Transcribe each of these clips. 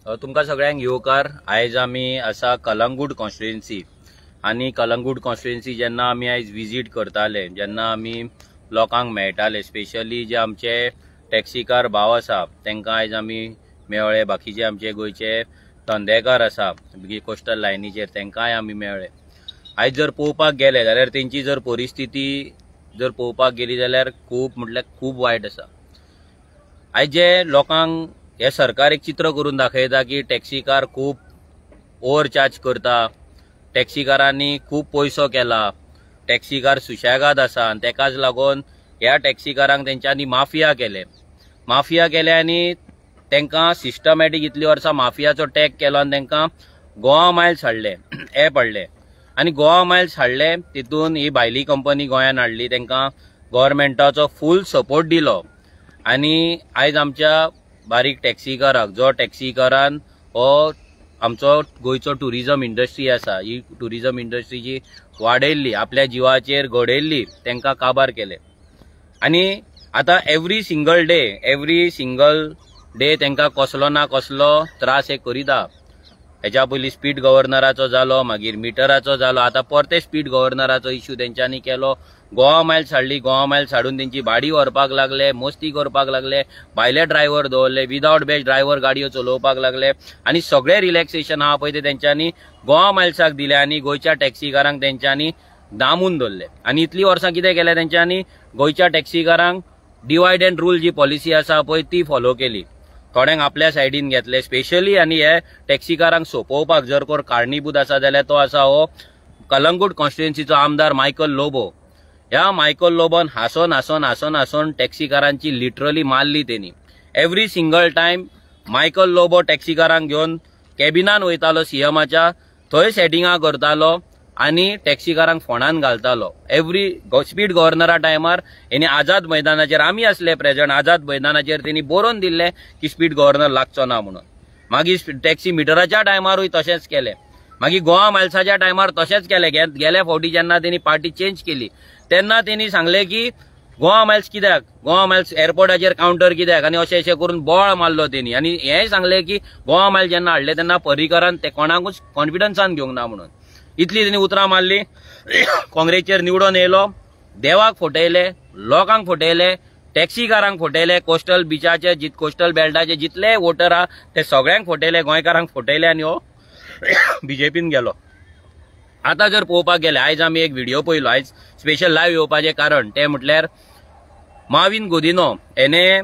तुमकां सगळ्यांक येवकार। आयज आमी आसा कलंगूट कॉन्स्टिट्युएन्सी आनी कलंगूट कॉन्स्टिट्युएन्सी जेन्ना आमी आयज विजीट करताले, जेन्ना आमी लोकांक मेळटाले, स्पेशली जे आमचे टॅक्सीकार भाव आसा तांकां आयज आमी मेळ्ळे, बाकीचे आमचे गोंयचे धंदेकार आसा कोस्टल लायनीचेर तांकांय आमी मेळ्ळे। आयज जर पळोवपाक गेले जाल्यार तेंची जर परिस्थिती जर पळोवपाक गेली जाल्यार खूब वायट आसा। आयज जे लोकांक हे सरकार एक चित्र करून दाखयता की टॅक्सीकार खूब ओव्हर चार्ज करता, टॅक्सीकारांनी खूब पयसो केला, टॅक्सीकार सुशेगाद आसा आनी तेकाच लागून ह्या टॅक्सीकारांक तेंच्यांनी माफिया केले आनी तांकां सिस्टमॅटीक इतली वर्सां माफियाचो टॅग केलो आनी तांकां गोवा मायल्स हाडले, ऍप हाडले आनी गोवा मायल्स हाडले। तितून ही भायली कंपनी गोंयांत हाडली, तांकां गव्हर्मेंटाचो फूल सपोर्ट दिलो आनी आयज आमच्या बारीक टॅक्सीकाराक जो टॅक्सीकारान हो आमचो गोंयचो टुरिजम इंडस्ट्री आसा, ही टुरिजम इंडस्ट्री जी वाडयल्ली, आपल्या जिवाचेर घडयल्ली, तांकां काबार केले आनी आतां एवरी सिंगल डे तांकां कसलो ना कसलो त्रास हे करीता। हेच्या पयलीं स्पीड गव्हर्नराचो जालो, मागीर मिटराचो जालो, आतां परते स्पीड गव्हर्नराचो इश्यू तेंच्यांनी केलो। गोवा मायल्स हाडली, गोवा मायल्स हाडून तेंची भाडी व्हरपाक लागले, मस्ती करपाक लागले, भायले ड्रायव्हर दवरले, विदाउट बेज ड्रायव्हर गाडयो चलोवपाक लागले आनी सगळे रिलॅक्सेशन आहा पळय ते तेंच्यांनी गोवा मायल्साक दिले आनी गोंयच्या टॅक्सीकारांक तेंच्यांनी दामून दवरले। आनी इतली वर्सां कितें केलें तेंच्यांनी, गोंयच्या टॅक्सीकारांक डिवायड एंड रूल जी पॉलिसी आसा पळय ती फॉलो केली, थोड्यांक आपल्या सायडीन घेतले स्पेशली। आनी हे टॅक्सीकारांक सोंपोवपाक जर कोण कारणीभूत आसा जाल्यार तो आसा हो कलंगूट कॉन्स्टिट्युएन्सीचो आमदार मायकल लोबो। ह्या मायकल लोबोन हांसोन टॅक्सीकारांची लिटरली मारली तेणी। Every single time Michael Lobo टॅक्सीकारांक घेवन कॅबिनान वयतालो सीएमाच्या, थंय सेटिंगां करतालो आनी टॅक्सीकारांक फोंडान घालतालो। एवरी स्पीड गव्हर्नरा टायमार हेणी आझाद मैदानाचेर आमी आसले प्रेझेंट, आझाद मैदानाचेर तेणी बरोवन दिल्ले की स्पीड गव्हर्नर लागचो ना म्हणून। मागीर टॅक्सी मिटराच्या टायमारूय तशेंच केलें, मागीर गोवा मायल्साच्या टायमार तशेंच केलें। गेल्या फावटी जेन्ना तेणी पार्टी चेंज केली तेन्ना तेणी सांगलें की गोवा मायल्स कित्याक, गोवा मायल्स एअरपोर्टाचेर कावंटर कित्याक, आनी अशें करून बोवाळ मारलो तेणी। आनी हेंय सांगलें की गोवा मायल्स जेन्ना हाडले तेन्ना पर्रीकरान ते कोणाकूच कॉन्फिडन्सान घेवंक ना म्हणून। इतली तेणी उतरां मारली, काँग्रेसचेर निवडून येयलो, देवाक फटयले, लोकांक फटयले, टॅक्सीकारांक फटयले, कोस्टल बिचाचे कोस्टल बेल्टाचे जितले वोटर आहा ते सगळ्यांक फटयले, गोंयकारांक फटयले आनी हो बीजेपीन गेलो। आतां जर पळोवपाक गेले, आयज आमी एक व्हिडिओ पळयलो, आयज स्पेशल लायव्ह येवपाचें कारण तें म्हटल्यार माविन गुदिनो हेणे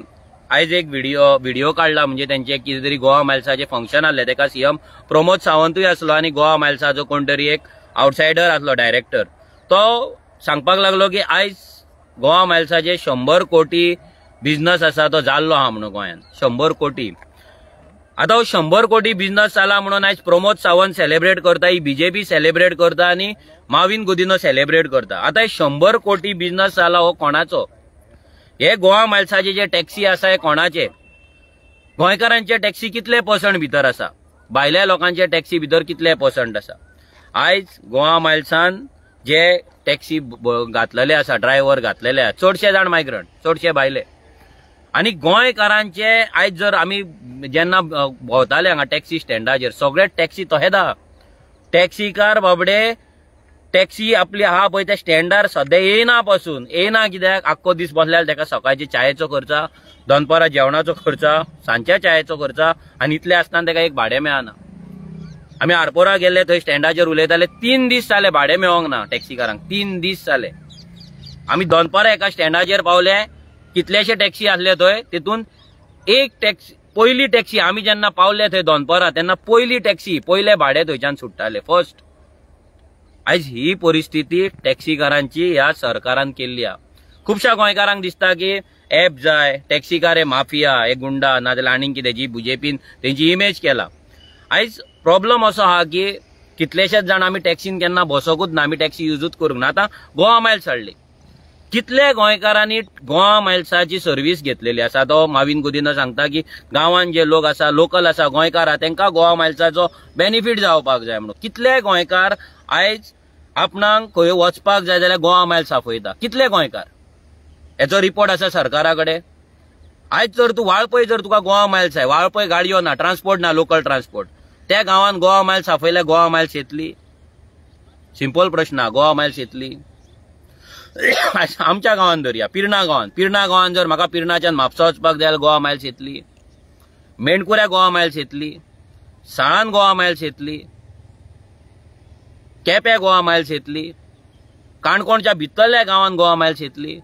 आयज एक व्हिडिओ काडला, म्हणजे तेंचे कितें तरी गोवा मायल्साचे फंक्शन आसलें, तेका सीएम प्रमोद सावंतूय आसलो आनी गोवा मायल्साचो कोण तरी एक आउटसायडर आसलो डायरेक्टर, तो सांगपाक लागलो की आयज गोवा मायल्साचे 100 कोटी बिझनस आसा तो जाल्लो आहा म्हणून गोंयांत, 100 कोटी। आतां हो 100 कोटी बिझनस जाला म्हणून आयज प्रमोद सावंत सेलिब्रेट करता, ही बीजेपी सेलिब्रेट करता आनी माविन गुदिनो सेलिब्रेट करता। आतां हे 100 कोटी बिझनस जाला हो कोणाचो? हे गोवा मायल्साचे जे टॅक्सी आसा हे कोणाचे? गोंयकारांचे टॅक्सी कितले पर्संट भितर आसा, भायल्या लोकांचे टॅक्सी भितर कितले पर्संट आसा? आयज गोवा मायल्सान जे टॅक्सी घातलेले आसा, ड्रायव्हर घातलेले आसा, चडशे जाण मायग्रंट, चडशे भायले। आनी गोंयकारांचे आयज जर आमी जेन्ना भोंवताले हांगा टॅक्सी स्टँडाचेर, सगळे टॅक्सी तोहेदा टॅक्सीकार बाबडे टॅक्सी आपली आहा पळय त्या स्टँडार सद्या येयना कित्याक आख्खो दीस बसल्यार ताका सकाळच्या चायेचो खर्च, दनपारां जेवणाचो खर्च, सांजच्या चायेचो खर्च आनी इतले आसतना ताका एक भाडें मेळना। आमी आरपोरा गेल्ले, थंय स्टँडाचेर उलयताले, 3 दीस जाले भाडें मेळोंक ना टॅक्सीकारांक, 3 दीस जाले। आमी दनपारां एका स्टँडाचेर पावले, कितलेशे टॅक्सी आसले थंय, तितून एक टॅक्सी, पयली टॅक्सी आमी जेन्ना पावले थंय दनपारां तेन्ना पयली टॅक्सी, पयले भाडें थंयच्यान सुट्टाले फर्स्ट। आयज ही परिस्थिती टॅक्सीकारांची ह्या सरकारान केल्ली आहा। खुबश्या गोंयकारांक दिसता की ऍप जाय, टॅक्सीकार हे माफिया, हे गुंडा, नाजाल्यार आनीक कितें, जी बीजेपीन तेंची इमेज केला। आयज प्रॉब्लम असो आहा की कितलेशेच जाण आमी टॅक्सीन केन्ना बसोकूच ना, आमी टॅक्सी यूजूच करूंक ना। आतां गोवा मायल्स हाडली, कितले गोंयकारांनी गोवा मायल्साची सर्वीस घेतलेली आसा। तो माविन गुदिनो सांगता की गांवांत जे लोक आसा, लोकल आसा, गोंयकार आहा, तांकां गोवा मायल्साचो बेनिफीट जावपाक जाय म्हणून। कितले गोंयकार आयज आपणाक खंय वचपाक जाय जाल्यार गोवा मायल्स आपयता, कितले गोंयकार? हेचो रिपोर्ट आसा सरकारा कडेन? आयज जर तूं वाळपय जर तुका गोवा मायल्स आहे, वाळपय गाडयो ना, ट्रान्सपोर्ट ना, लोकल ट्रान्सपोर्ट, त्या गांवांत गोवा मायल्स साफयल्या गोवा मायल्स येतली? सिंपल प्रश्न, गोवा मायल्स येतली? आमच्या गांवांत धरया, पिर्णा गांवांत जर म्हाका पिर्णाच्यान म्हापसा वचपाक जाय गोवा मायल्स येतली? मेंढकुऱ्या गोवा मायल्स येतली? साळान गोवा मायल्स येतली? केप्या गोवा मायल्स येतली? काणकोणच्या भितरल्या गांवांत गोवा मायल्स येतली?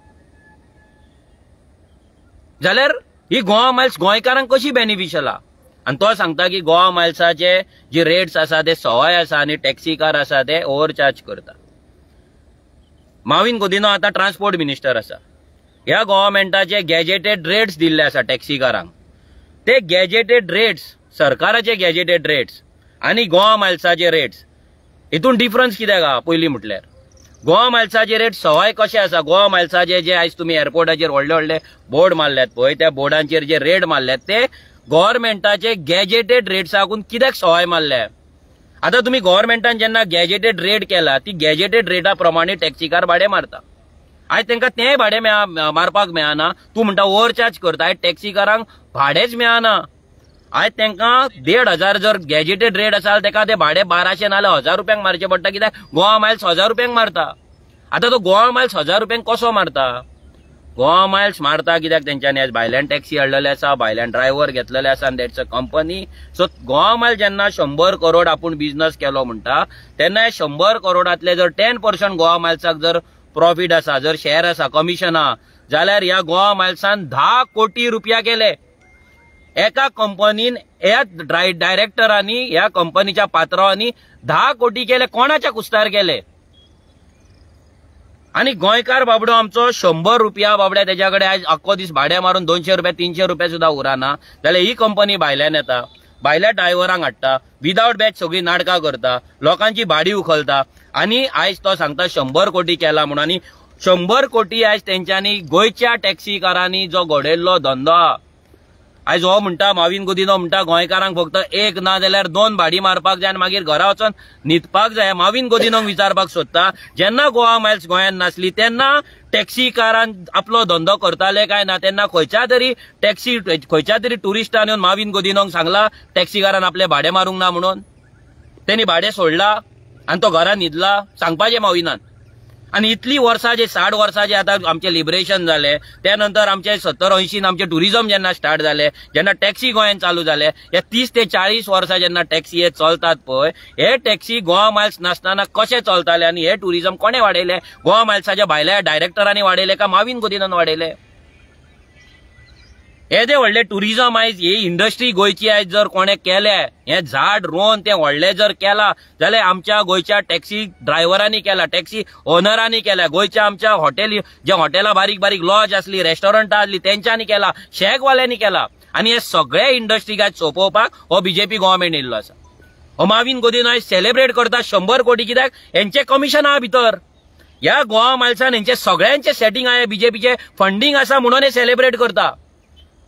जाल्यार ही गोवा मायल्स गोंयकारांक कशी बेनिफिशियल आहा? आनी तो सांगता की गोवा मायल्साचे जे रेट्स आसा ते सवाय आसा आनी टॅक्सी कार आसा ते ओव्हरचार्ज करता. माविन गुदिनो आता ट्रान्सपोर्ट मिनिस्टर आसा. ह्या गव्हर्मेंटाचे गॅजेटेड रेट्स दिल्ले आसा टॅक्सी कारांक. ते गॅजेटेड रेट्स, सरकाराचे गॅजेटेड रेट्स आनी गोवा मायल्साचे रेट्स, हितून डिफरन्स कित्याक आहा? पयलीं म्हटल्यार गोवा मायल्साचे रेट सवाय कशे आसा? गोवा मायल्साचे जे आयज तुमी एअरपोर्टाचेर व्हडले व्हडले बोर्ड मारल्यात पळय, त्या बोर्डांचेर जे रेट मारल्यात ते गव्हर्मेंटाचे गॅजेटेड रेट्साकून कित्याक सवाय मारल्या? आता तुम्ही गव्हर्मेंटान जेन्ना गॅजेटेड रेट केला, ती गॅजेटेड रेटा प्रमाणे टॅक्सी कार भाडे मारता. आयज तांकां तेंय भाडे मारपाक मेळना. तूं म्हणटा ओव्हरचार्ज करता. आयज टॅक्सी कारांक भाडेच मेळना. आयज तांकां 1,500 जर गॅजेटेड रेट आसा ताका ते भाडे 1200 नाल्यार 1000 रुपयांक मारचे पडटा. कित्याक गोवा मायल्स 1000 रुपयांक मारता. आता तो गोवा मायल्स 1000 रुपयांक कसो मारता? गोवा मायल्स मारता कित्याक तेंच्यांनी आयज भायल्यान टॅक्सी हाडलेले आसा, भायल्यान ड्रायव्हर घेतलेले आसा, that's a company. So Goa Miles जेन्ना 100 करोड आपूण बिझनस केलो म्हणटा तेन्ना 100 करोडांतले जर 10% गोवा मायल्साक जर प्रॉफिट आसा, जर शेअर आसा, कमिशन आहा, जाल्यार ह्या गोवा मायल्सान 10 कोटी रुपया केले. एका कंपनीन ह्या डायरेक्टरांनी ह्या कंपनीच्या पात्रांनी 10 कोटी केले. कोणाच्या कुस्तार केले? आणि गोंयकार बाबडो आमचो 100 रुपया बाबड्या त्याच्याकडे आज आख्खो दीस भाडे मारून 200 रुपया 300 रुपया सुद्धा उराना. जाल्यार ही कंपनी भायल्यान येता, भायल्या ड्रायव्हरांक हाडटा, विदाउट बॅच सगळी नाटकां करता, लोकांची भाडी उखलता आणि आयज तो सांगता 100 कोटी केला म्हणून. आणि 100 कोटी आयज तेंच्यांनी गोंयच्या टॅक्सी कारांनी जो घडयल्लो धंदो आहा. आयज हो म्हणटा, माविन गुदिनो म्हणटा गोंयकारांक फक्त एक ना जाल्यार 2 भाडी मारपाक जाय आनी मागीर घरा वचून न्हिदपाक जाय. माविन गुदिनोक विचारपाक सोदता, जेन्ना गोवा मायल्स गोंयांत नासली तेन्ना टॅक्सी कारान आपलो धंदो करताले काय ना? तेन्ना खंयच्या तरी टुरिस्टान येवन माविन गुदिनोक सांगला टॅक्सी कारान आपले भाडे मारूंक ना म्हणून? तेणी भाडे सोडला आनी तो घरा न्हिदला? सांगपाचें माविनान. आणि इतली वर्सां जे 60 वर्सां जे आता आमचे लिबरेशन झाले, त्यानंतर आमचे 70-80 आमचे टुरिझम जेन्ना स्टार्ट झाले, जेन्ना टॅक्सी गोंयांत चालू झाले, या 30 ते 40 वर्सां जेन्ना टॅक्सी हे चलतात पळय, हे टॅक्सी गोवा मायल्स नासतना कशे चलताले आनी हे टुरिझम कोणे वाडयले? गोवा मायल्साच्या भायल्या डायरेक्टरांनी वाडयले का माविन गुदिनोन वाडयले? हे जे व्हडले टुरिझम आयज ही इंडस्ट्री गोंयची आयज जर कोणे केले, हे झाड रोवन ते व्हडले जर केला जाल्यार आमच्या गोंयच्या टॅक्सी ड्रायव्हरांनी केला, टॅक्सी ओनरांनी केला, गोंयच्या आमच्या जे हॉटेलां बारीक बारीक लॉज असली, रेस्टॉरंटां असली, तेंच्यांनी केला, शेकवाल्यांनी केला. आणि हे सगळे इंडस्ट्रीक आयज सोंपोवपाक हो बीजेपी गव्हर्मेंट येयल्लो आसा. हो माविन गुदिनो आयज सेलिब्रेट करता 100 कोटी. कित्याक? हेंचे कमिशन आहा भितर. ह्या गोवा मायल्सान हेंचे सगळ्यांचे सेटिंग आहे, बीजेपीचे फंडिंग आसा म्हणून हे सेलिब्रेट करता.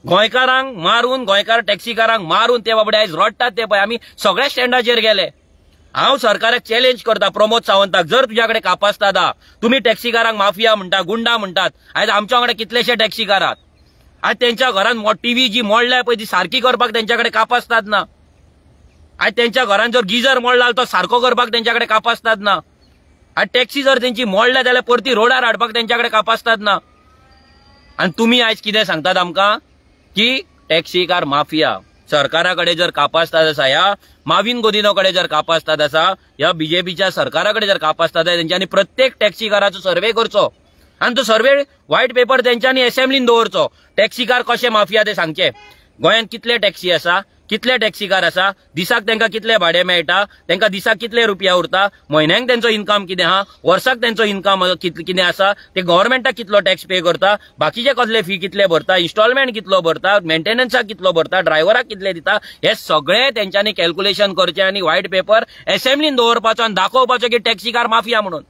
गोंयकारांक मारून, गोंयकार टॅक्सीकारांक मारून ते बाबडे आयज रडटात ते पळय. आमी सगळ्या स्टँडाचेर गेले. हांव सरकाराक चॅलेंज करता, प्रमोद सावंताक, जर तुझ्याकडे कापासतात आहा, तुम्ही टॅक्सीकारांक माफिया म्हणटा, गुंडा म्हणटात, आयज आमच्या वांगडा कितलेशे टॅक्सीकार आहात. आज त्यांच्या घरान टीव्ही जी मोडल्या पळय ती सारखी करपाक त्यांच्याकडे कापासतात ना. आज त्यांच्या घरान जर गिजर मोडला तो सारको करपाक त्यांच्याकडे कापासतात ना. आज टॅक्सी जर त्यांची मोडल्या जाल्यार परती रोडार हाडपाक त्यांच्याकडे कापासतात ना. आणि तुम्ही आयज कितें सांगतात आमकां की टॅक्सी कार माफिया? सरकाराकडे जर कापासतात आसा, ह्या माविन गुदिनोकडे जर कापासतात आसा, या बीजेपीच्या सरकाराकडे जर कापासतात, तेंच्यांनी प्रत्येक टॅक्सी काराचो सर्वे करचो आणि तो सर्वे व्हाईट पेपर तेंच्यांनी असेंब्लीन दवरचो. टॅक्सी कार कशे माफिया ते सांगचे. गोंयांत कितले टॅक्सी आसा, कितले टॅक्सी कार आसा, दिसाक तांकां कितले भाडे मेळटा, तांकां दिसाक कितले रुपया उरता, म्हयन्याक तेंचो इन्कम कितें आहा, वर्साक तेंचो इन्कम कितें आसा, ते गव्हर्मेंटाक कितलो टॅक्स पे करता, बाकीचे कसले फी कितले भरता, इन्स्टॉलमेंट कितलो भरता, मेंटेनन्साक कितलो भरता, ड्रायव्हराक कितले दिता, हे सगळे तेंच्यांनी कॅल्क्युलेशन करचे आणि व्हाईट पेपर असेंब्लीन दवरपाचो आणि दाखोवपाचो की टॅक्सी कार माफिया म्हणून.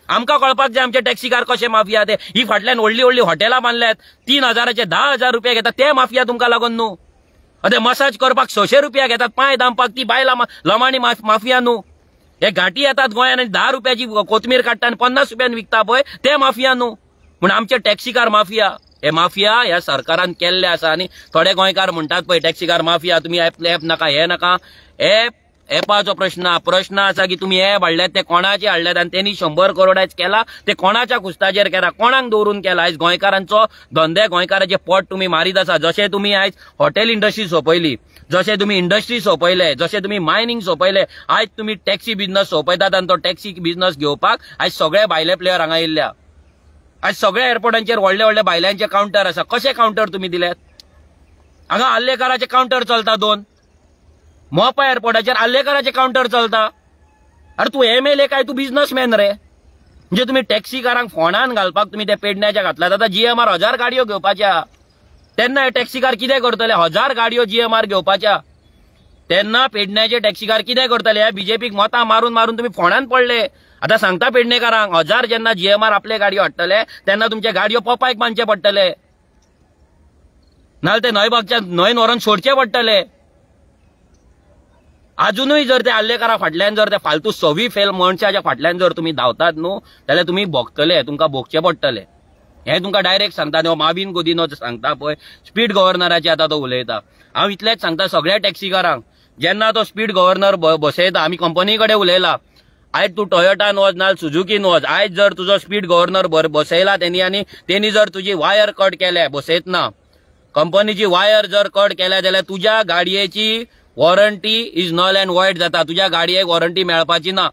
आमकां कळपाक जाय आमचे टॅक्सी कार कशे माफिया ते. ही फाटल्यान व्हडली व्हडली हॉटेलां बांदल्यात, 3000चे 10,000 रुपया घेतात, ते माफिया तुमकां लागून न्हू. अरे मसाज करपाक 600 रुपया घेतात, पांय दामपाक ती बायला लमाणी माफिया न्हू. हे घाटी येतात गोंयान आनी 10 रुपयाची कोथमीर काडटा आनी 50 रुपयान विकता पळय, ते माफिया न्हू. म्हण आमचे टॅक्सी कार माफिया. हे माफिया ह्या सरकारान केल्ले आसा आनी थोडे गोंयकार म्हणटात पळय टॅक्सीकार माफिया तुमी एप नाका हे नाका एपाचो प्रश्न आसा की तुम्ही एप हाडल्यात ते कोणाचे हाडल्यात आनी त्यांनी 100 करोड आयज केला ते कोणाच्या कुस्ताचेर केला कोणाक दवरून केला आयज गोंयकारांचो धंदे गोंयकाराचे पोट तुम्ही मारीत आसा जशे तुम्ही आयज हॉटेल इंडस्ट्री सोंपयली जशे तुम्ही इंडस्ट्री सोंपयले जशे तुम्ही मायनिंग सोंपयले आयज तुम्ही टॅक्सी बिझनस सोंपयतात आनी तो टॅक्सी बिझनस घेवपाक आयज सगळे भायले प्लेयर हांगा येयल्या आज सगळ्या एअरपोर्टांचेर व्हडले व्हडले बायलांचे काउंटर आसा कशे काउंटर तुम्ही दिल्यात हांगा आल्लेकाराचे काउंटर चलता 2 मोपा एअरपोर्टाचेर आल्लेकाराचे काउंटर चलता अरे तू MLA काय तू बिझनेसमॅन रे म्हणजे तुम्ही टॅक्सीकारांक फोंडान घालपाक तुम्ही ते पेडण्याच्या घातल्यात आता GMR 1000 गाडयो घेवपाच्या तेन्ना हे टॅक्सीकार कितें करतले 1000 गाडयो GMR घेवपाच्या तेन्ना पेडण्याचे टॅक्सीकार कितें करतले बीजेपीक मतां मारून मारून तुम्ही फोंडान पडले आता सांगता पेडणेकारांक 1000 जेन्ना GMR आपले गाडयो हाडटले तेन्ना तुमचे गाडयो पोपायक बांदचे पडटले नाल्यार ते न्हंयन व्हरून सोडचे पडटले अजूनही जर ते आल्लेकारा फाटल्यान जर ते फालतू 26 फेल मनशाच्या फाटल्यान जर तुम्ही धांवतात न्हू जाल्यार तुम्ही भोगतले तुमकां भोगचे पडटले हे तुमकां डायरेक्ट सांगता तो माविन गोदिनो सांगता पळय स्पीड गव्हर्नराचे आता तो उलयता हांव इतलेच सांगता सगळ्या टॅक्सीकारांक जेन्ना तो स्पीड गव्हर्नर बसयता आमी कंपनी कडेन उलयला आयज तू टोयोटान वच नाल्यार सुझुकीन वच आयज जर तुजो स्पीड गव्हर्नर बसयला तेणी आनी तेणी जर तुजी वायर कट केल्या बसयतना कंपनीची वायर जर कट केल्या जाल्यार तुज्या गाडयेची warranty is null and void जाता तुज्या गाडयेक वॉरंटी मेळपाची ना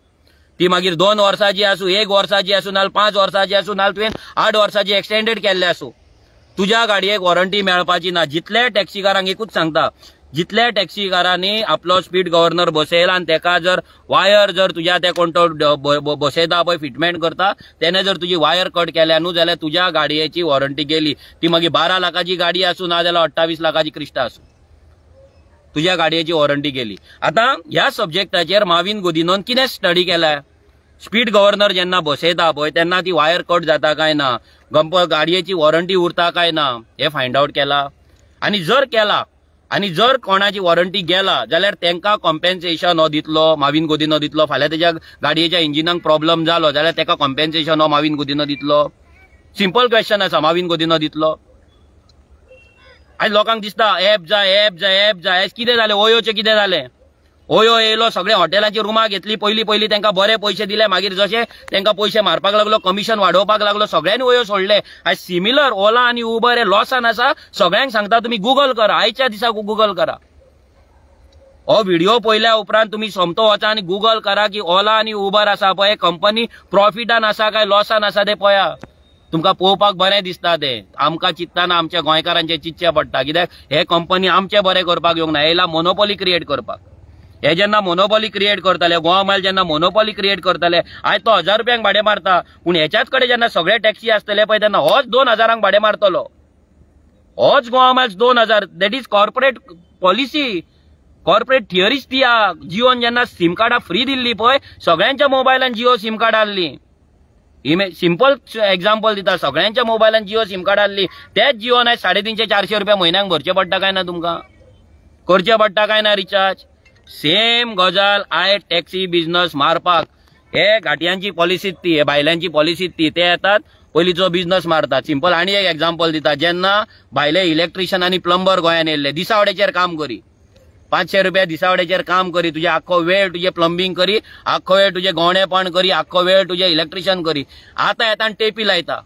ती मागीर 2 वर्साची आसूं 1 वर्साची आसूं नाल्यार 5 वर्साची आसूं नाल्यार तुवें 8 वर्साची एक्सटेंडेड केल्ले आसूं तुज्या गाडयेक वॉरंटी मेळपाची ना जितले टॅक्सीकारांक एकूच सांगता जितल्या टॅक्सीकारांनी आपलो स्पीड गव्हर्नर बसयला आनी तेका जर वायर जर तुज्या ते कोण तो बसयता पळय फिटमेंट करता तेणे जर तुजी वायर कट केल्या न्हू जाल्यार तुज्या गाडयेची वॉरंटी गेली ती मागीर 12 लाखाची गाडी आसूं ना जाल्यार 28 लाखाची क्रिस्टा आसूं तुझ्या गाडयेची वॉरंटी गेली आता ह्या सब्जेक्टाचेर माविन गोदिनोन कितें स्टडी केला स्पीड गव्हर्नर जेन्ना बसयता पळय तेन्ना ती वायर कट जाता काय ना गाडयेची वॉरंटी उरता काय ना हे फायंड आउट केला आनी जर कोणाची वॉरंटी गेला जाल्यार तेंका कॉम्पेन्सेशन हो दितलो माविन गोदिनो दितलो फाल्यां तेज्या गाडयेच्या इंजिनाक प्रॉब्लेम जालो जाल्यार तेका कॉम्पेन्सेशन हो माविन गोदिनो दितलो सिंपल क्वेश्चन आसा माविन गोदिनो दितलो आज लोकांक दिसता एप जाय कितें जालें ओयोचे कितें जालें ओयो येयलो सगळे हॉटेलांची रुमां घेतली पयलीं तेंका बरे पयशे दिले मागीर जशे तेंका पयशे मारपाक लागलो कमिशन वाडोवपाक लागलो सगळ्यांनी ओयो सोडले आज सिमिलर ओला आनी उबर हे लॉसान आसा सगळ्यांक सांगता तुम्ही गुगल करा आयच्या दिसा गुगल करा हो व्हिडिओ पयल्या उपरांत तुम्ही सोमतो वचा आनी गुगल करा की ओला आनी उबर आसा पळय कंपनी प्रॉफिटान आसा काय लॉसान आसा ते पळया तुमकां पळोवपाक बरें दिसता ते आमकां चित्ताना आमच्या गोंयकारांचे चिंतचे पडटा कित्याक हे कंपनी आमचे बरें करपाक येवंक ना येयला मोनोपॉली क्रिएट करपाक हे जेन्ना मोनोपॉली क्रिएट करतले गोवा मायल जेन्ना मोनोपॉली क्रिएट करतले आयज तो 1000 रुपयांक भाडें मारता पूण हेच्याच कडेन जेन्ना सगळे टॅक्सी आसतले पळय तेन्ना होच 2000 भाडें मारतलो होच Goa Miles 2000 that is corporate policy corporate थियरीच ती जिओन जेन्ना सिम कार्डां फ्री दिल्ली पळय सगळ्यांच्या मोबायलान जिओ सिम कार्ड आसली सिंपल एक्झाम्पल दिता सगळ्यांच्या मोबायलान जिओ सिम कार्ड आसली तेच जिओन आयज 350-400 रुपया म्हयन्याक भरचे पडटा काय ना तुमकां करचे पडटा काय ना रिचार्ज सेम गजाल आयज टॅक्सी बिझनस मारपाक हे घाटयांची पॉलिसीच ती हे भायल्यांची पॉलिसीच ती ते येतात पयलींचो बिझनस मारतात सिंपल आनी एक एक्झाम्पल दिता जेन्ना भायले इलेक्ट्रिशियन आनी प्लंबर गोंयान येयल्ले दिसावड्याचेर काम करी 500 रुपया दिसावड्याचेर काम करी तुझे आख्खो वेळ तुझे प्लंबिंग करी आख्खो वेळ तुझे गवणेपण करी आख्खो वेळ तुझे इलेक्ट्रिशियन करी आतां येता टेपी लायता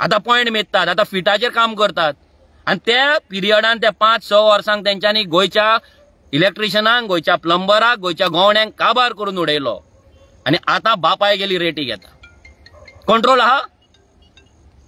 आतां पॉयंट मेजतात आतां फिटाचेर काम करतात आनी त्या पिरियडान त्या 5-6 वर्सांक तेंच्यांनी गोंयच्या इलेक्ट्रिशियनांक गोंयच्या प्लंबराक गोंयच्या गवण्यांक काबार करून उडयलो आनी आतां बापाय गेली रेटी घेता कंट्रोल आहा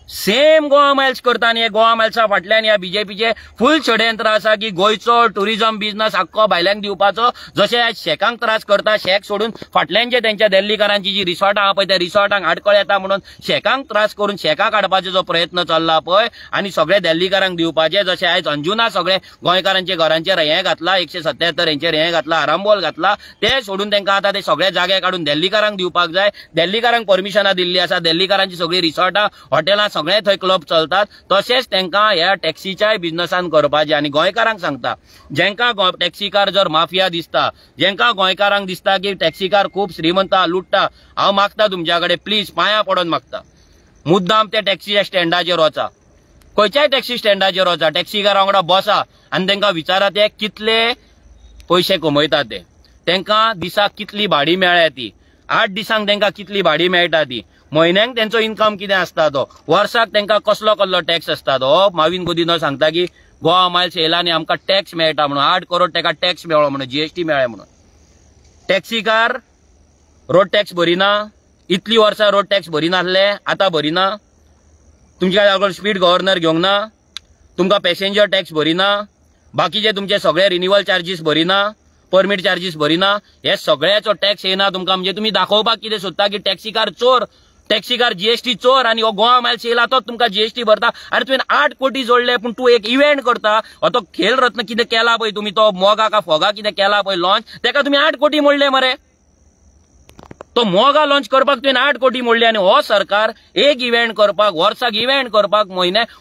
सेम गोवा मायल्स करता आनी हे गोवा मायल्सा फाटल्यान ह्या बीजेपीचे फुल षडयंत्र आसा की गोंयचो टुरिझम बिझनस आख्खो भायल्यांक दिवपाचो जशे आज शेकांक त्रास करता शेक सोडून फाटल्यानचे तेंच्या दिल्लीकारांची जी रिसॉर्टां आहा पळय त्या रिसॉर्टांक आडकळ येता म्हणून शेकांक त्रास करून शेकाक काडपाचो जो प्रयत्न चल्ला पळय आनी सगळे दिल्लीकारांक दिवपाचे जशे आयज अंजुना सगळे गोंयकारांचे घरांचेर हें घातला 177 हेंचेर हें घातला आरांबोल घातला ते सोडून तेंकां आतां ते सगळे जागे काडून दिल्लीकारांक दिवपाक जाय दिल्लीकारांक परमिशनां दिल्ली आसा दिल्लीकारांची सगळी रिसॉर्टां हॉटेलां सगळे थंय क्लब चलतात तशेंच तेंकां ह्या टॅक्सीच्या बिझनसान करपाचें आनी गोंयकारांक सांगता जेंकां टॅक्सीकार जर माफिया दिसता जेंकां गोंयकारांक दिसता की टॅक्सीकार खूब श्रीमंत लुटता हांव मागता तुमच्या कडेन प्लीज पांयां पडोन मागता मुद्दाम त्या टॅक्सीच्या स्टँडाचेर वचा खंयच्याय टॅक्सी स्टँडाचेर वचा, टॅक्सीकारा वांगडा बसा आनी तांकां विचारा ते कितले पयशे कमयता ते, तांकां दिसाक कितली भाडी मेळ्ळ्या ती, 8 दिसांक तांकां कितली भाडी मेळटा ती, म्हयन्याक तेंचो इन्कम कितें आसता तो, वर्साक तांकां कसलो कसलो टॅक्स आसता तो. हो माविन गोदिनो सांगता की गोवा मायल्स येयलांनी आमकां टॅक्स मेळटा म्हणून, 8 करोड ताका टॅक्स मेळ्ळो म्हणून, जीएसटी मेळ्ळें म्हणून. टॅक्सीकार रोड टॅक्स भरिना, इतली वर्सां रोड टॅक्स भरिनासले, आतां भरिना. तुमच्या लागून स्पीड गव्हर्नर घेवंक ना, तुमकां पॅसेंजर टॅक्स भरिना, बाकीचे तुमचे सगळे रिन्युअल चार्जीस भरिना, परमीट चार्जीस भरिना, हे सगळ्याचो टॅक्स येना तुमकां. म्हणजे तुम्ही दाखोवपाक कितें सोदता की टॅक्सीकार चोर, टॅक्सीकार जीएसटी चोर आनी हो गोवा मायल्स येयला तोच तुमकां जीएसटी भरता. अरे तुवें 8 कोटी जोडले पूण तूं एक इव्हेंट करता. हो तो खेल रत्न कितें केला पळय तुम्ही, तो मोगा का फोगा कितें केला पळय लॉन्च, तेका तुम्ही 8 कोटी मोडले मरे. तो मोगा लॉन्च करपाक तुवें 8 कोटी मोडले आनी हो सरकार एक इव्हेंट करपाक, वर्साक इव्हेंट करपाक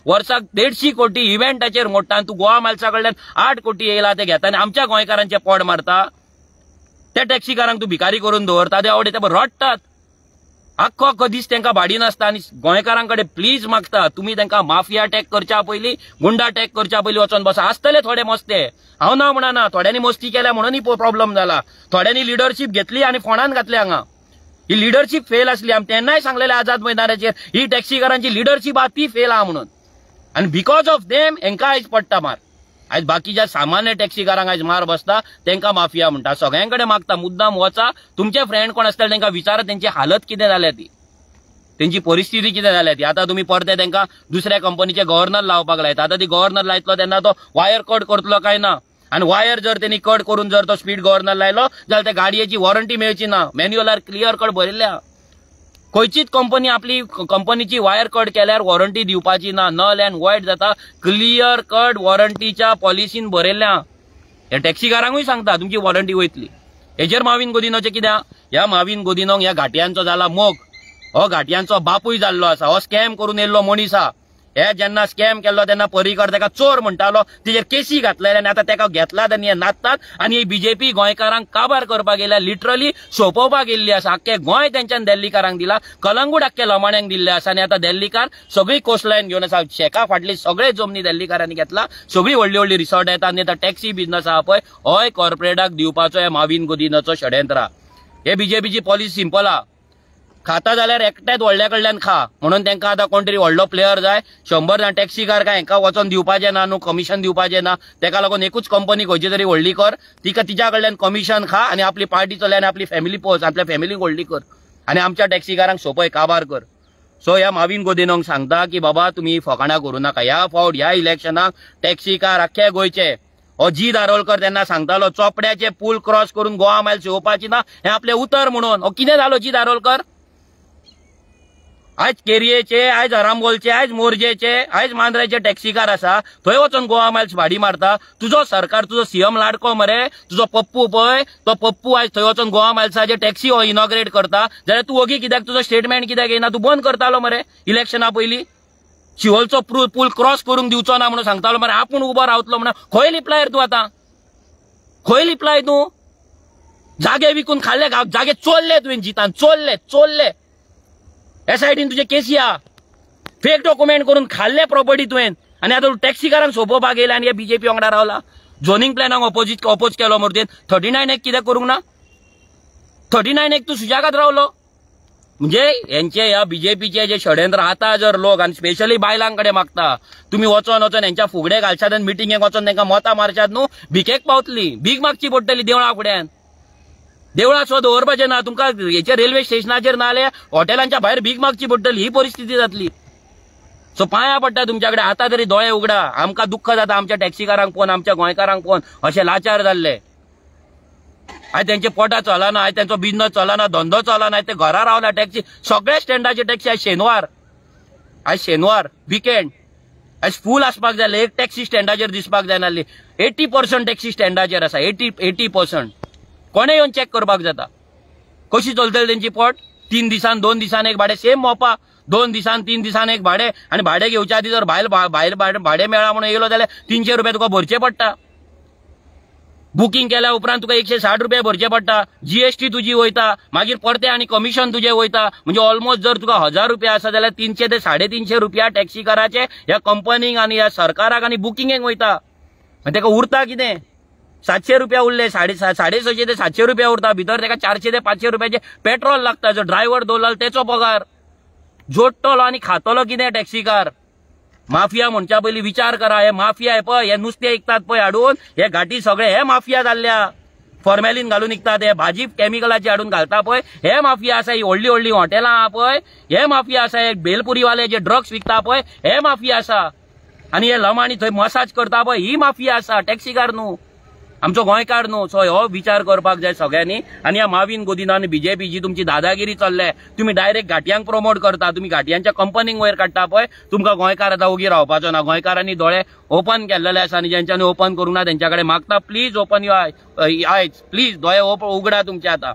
वर्साक 150 कोटी इव्हेंटाचेर मोडटा आनी तूं गोवा मायल्सा कडल्यान 8 कोटी येयला ते घेता आनी आमच्या गोंयकारांचे पोड मारता. त्या टॅक्सीकारांक तूं भिकारी करून दवरता, ते आवडे ते रडटात. आख्खो दीस तांकां भाडी नासता आनी गोंयकारांकडे प्लीज मागता तुमी तांकां माफिया टॅक करच्या पयलीं, गुंडा टॅक करच्या पयलीं वचोन बसा. आसतले थोडे मस्ते, हांव ना म्हणना, थोड्यांनी मस्ती केल्या म्हणून ही प्रॉब्लेम जाला. थोड्यांनी लिडरशीप घेतली आनी फोंडान घातली हांगा. ही लिडरशीप फेल आसली. आमी तेन्नाय सांगलेले आझाद मैदानाचेर ही टॅक्सीकारांची लिडरशीप आहा ती फेल आहा म्हणून. आनी बिकॉज ऑफ देम हेंकां आयज पडटा मार. आयज बाकीच्या सामान्य टॅक्सीकारांक आयज मार बसता, तांकां माफिया म्हणटा. सगळ्यांकडे मागता मुद्दाम वचा, तुमचे फ्रेंड कोण आसतले तांकां विचारा तेंची हालत कितें जाल्या ती, तेंची परिस्थिती कितें जाल्या ती. आतां तुमी परते तांकां दुसऱ्या कंपनीचे गव्हर्नर लावपाक लायता. आतां ती गव्हर्नर लायतलो तेन्ना तो वायर कट करतलो काय ना, आनी वायर जर त्यांनी कट करून जर तो स्पीड गव्हर्नर लायलो जाल्यार त्या गाडयेची वॉरंटी मेळची ना. मॅन्युअलार क्लियर कट भरिल्ल्या. खंयचीच कंपनी आपली कंपनीची वायर कट केल्यार वॉरंटी दिवपाची ना, नल अँड वॉइड जाता. क्लियर कट वॉरंटीच्या पॉलिसीन भरिल्ल्या. हे टॅक्सीकारांकूय सांगता तुमची वॉरंटी वयतली. हेजेर माविन गोदिनोचे कित्याक, ह्या माविन गोदिनोक ह्या घाटयांचो जाला मोग. हो घाटयांचो बापूय जाल्लो आसा, हो स्कॅम करून येयल्लो मनीस आहा. हे जेन्ना स्कॅम केल्लो तेन्ना पर्रीकर ताका चोर म्हणटालो, तेजेर केसी घातलेले आनी आतां ताका घेतलात आनी हे नाचतात. आनी बीजेपी गोंयकारांक काबार करपाक गेल्या, लिटरली सोंपोवपाक गेल्ली आसा. आख्खे गोंय तेंच्यान दिल्लीकारांक दिला, कलंगूट आख्खे लोमाण्यांक दिल्ले आसा. आनी आतां दिल्लीकार सगळी कोस्टलायन घेवन आसा. शेका फाटली सगळे जमनी दिल्लीकारांनी घेतला, सगळी व्हडली व्हडली रिसॉर्ट येता. आनी आतां टॅक्सी बिझनस आहा पळय, होय कॉर्पोरेटाक दिवपाचो हे माविन गोदिनोचो षडयंत्र. हे बीजेपीची पॉलिसी सिंपल आहा, खाता जाल्यार एकट्याच व्हडल्या कडल्यान खा म्हणून तांकां आतां कोण तरी व्हडलो प्लेयर जाय. 100 जाण टॅक्सीकार काय हांकां वचोन दिवपाचें ना न्हू, कमिशन दिवपाचें ना. ताका लागून एकूच कंपनी खंयची तरी व्हडली कर, तिका तिच्या कडल्यान कमिशन खा आनी आपली पार्टी चलय आनी आपली फॅमिली पोस, आपल्या फॅमिलीक व्हडली कर आनी आमच्या टॅक्सीकारांक सोंपय काबार कर. सो ह्या माविन गोदिनोक सांगता की बाबा तुमी फकाणां करूं नाका. ह्या फावट ह्या इलेक्शनाक टॅक्सीकार आख्खे गोंयचे, हो जी दारोलकर तेन्ना सांगतालो चोपड्याचे पूल क्रॉस करून गोवा मायल्स येवपाची ना, हें आपलें उतर म्हणून. हो कितें जालो जी दारोलकर? आज केरयेचे, आज आरांबोलचे, आज मोरजेचे, आज मांद्रेचे टॅक्सीकार आसा, थंय वचोन गोवा मायल्स भाडी मारता. तुजो सरकार, तुजो सीएम लाडको मरे, तुजो पप्पू पळय, तो पप्पू आज थंय वचोन गोवा मायल्साचे टॅक्सी हो इनॉग्रेट करता. जाल्यार तूं ओगी कित्याक तुजो स्टेटमेंट कित्याक येना? तूं बंद करतालो मरे इलेक्शना पयलीं. शिवोलचो पूल क्रॉस करून दिवचो ना म्हणून सांगतालो मरे, आपूण उबो रावतलो म्हणून. खंय लिपलाय तूं आतां? खंय लिपलाय तूं? जागे विकून खाल्ले, जागे चोरले तुवें जितान, चोरले. ह्या सायडीन तुजे केसी आहा, फेक डॉक्युमेंट करून खाल्ले प्रॉपर्टी तुवें. आनी आतां टॅक्सीकारांक सोंपोवपाक येयला आनी हे बीजेपी वांगडा रावला. झोनिंग प्लॅनाक ऑपोज केलो मरे तुवें. 39 कित्याक करूंक ना? 39 तूं सुजागात रावलो. म्हणजे यांचे ह्या बीजेपीचे जे षडयंत्र आता जर लोक आनी स्पेशली बायलांकडे मागता, तुमी वचोन यांच्या फुगडे घालशात आनी मिटिंगेक वचोन तांकां मतां मारशात न्हू, भिकेक पावतली, भीक मागची पडटली देवळा फुड्यान. देवळा सो दवरपाचें ना तुमकां. हेचे रेल्वे स्टेशनाचेर ना जाल्यार हॉटेलांच्या भायर भीक मागची पडटली, ही परिस्थिती जातली. सो पांया पडटा तुमच्या कडेन, आतां तरी दोळे उगडा. आमकां दुख्ख जाता आमच्या टॅक्सीकारांक पळोवन, आमच्या गोंयकारांक पळोवन अशे लाचार जाल्ले. आयज तेंचे पोटां चलना, आयज तेंचो बिझनस चलना, धंदो चलना, आयज ते घरा रावला. टॅक्सी सगळ्या स्टँडाचे टॅक्सी आयज शेनवार विकेंड आयज फूल आसपाक जाय. एक टॅक्सी स्टँडाचेर दिसपाक जायनासली. 80% टॅक्सी स्टँडाचेर आसा, 80%. कोणे येवन चॅक करपाक जाता कशी चलतली तेंची पोट. 3 दिसान 2 दिसान एक भाडे, सेम मोपा 2 दिसान 3 दिसान एक भाडे. आनी भाडे घेवच्या आदी जर भायर भाडे मेळ्ळा म्हणून येयलो जाल्यार 300 रुपया तुका भरचे पडटा. बुकिंग केल्या उपरांत तुका 160 रुपया भरचे पडटा, जीएसटी तुजी वयता, मागीर परते आनी कमिशन तुजें वयता. म्हणजे ऑलमोस्ट जर तुका 1000 रुपया आसा जाल्यार 300 ते 350 रुपया टॅक्सी काराचे ह्या कंपनीक आनी ह्या सरकाराक आनी बुकिंगेक वयता. तेका उरता कितें? 700 रुपया उरले, 650 ते 700 रुपया उरता. भितर तेका 400 ते 500 रुपयाचे पेट्रोल लागता. जो ड्रायव्हर दवरला तेचो पगार. जोडटलो आनी खातलो कितें टॅक्सीकार? माफिया म्हणच्या पयलीं विचार करा. हे माफिया हे पळय, हे नुस्तें विकतात पळय हाडून, हे घाटी सगळे हे माफिया जाल्ल्या. फॉर्मेलिन घालून विकतात, हे भाजी केमिकलाची हाडून घालता पळय हे माफिया आसा. ही व्हडली व्हडली हॉटेलां आहा पळय हे माफिया आसा. हे बेलपुरीवाले जे ड्रग्स विकता पळय हे माफिया आसा. आनी हे लमाणी थंय मसाज करता पळय ही माफिया आसा. टॅक्सीकार न्हू, आमचो गोंयकार न्हू. सो हो विचार करपाक जाय सगळ्यांनी. आनी ह्या माविन गोदिनान बीजेपी जी तुमची दादागिरी चल्ले, तुम्ही डायरेक्ट घाटयांक प्रमोट करता, तुम्ही घाटयांच्या कंपनीक वयर काडटा पळय, तुमकां गोंयकार आतां उगी रावपाचो ना. गोंयकारांनी दोळे ओपन केल्लेले आसा आनी ज्यांच्यानी ओपन करूंक ना तेंच्या कडेन मागता प्लीज ओपन युअर आयज, प्लीज दोळे उगडा तुमचे. आतां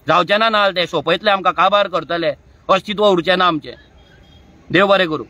जावचे ना नाल ते सोपयतले, आमकां काबार करतले, अस्तित्व उरचें ना आमचें. देव बरें करूं.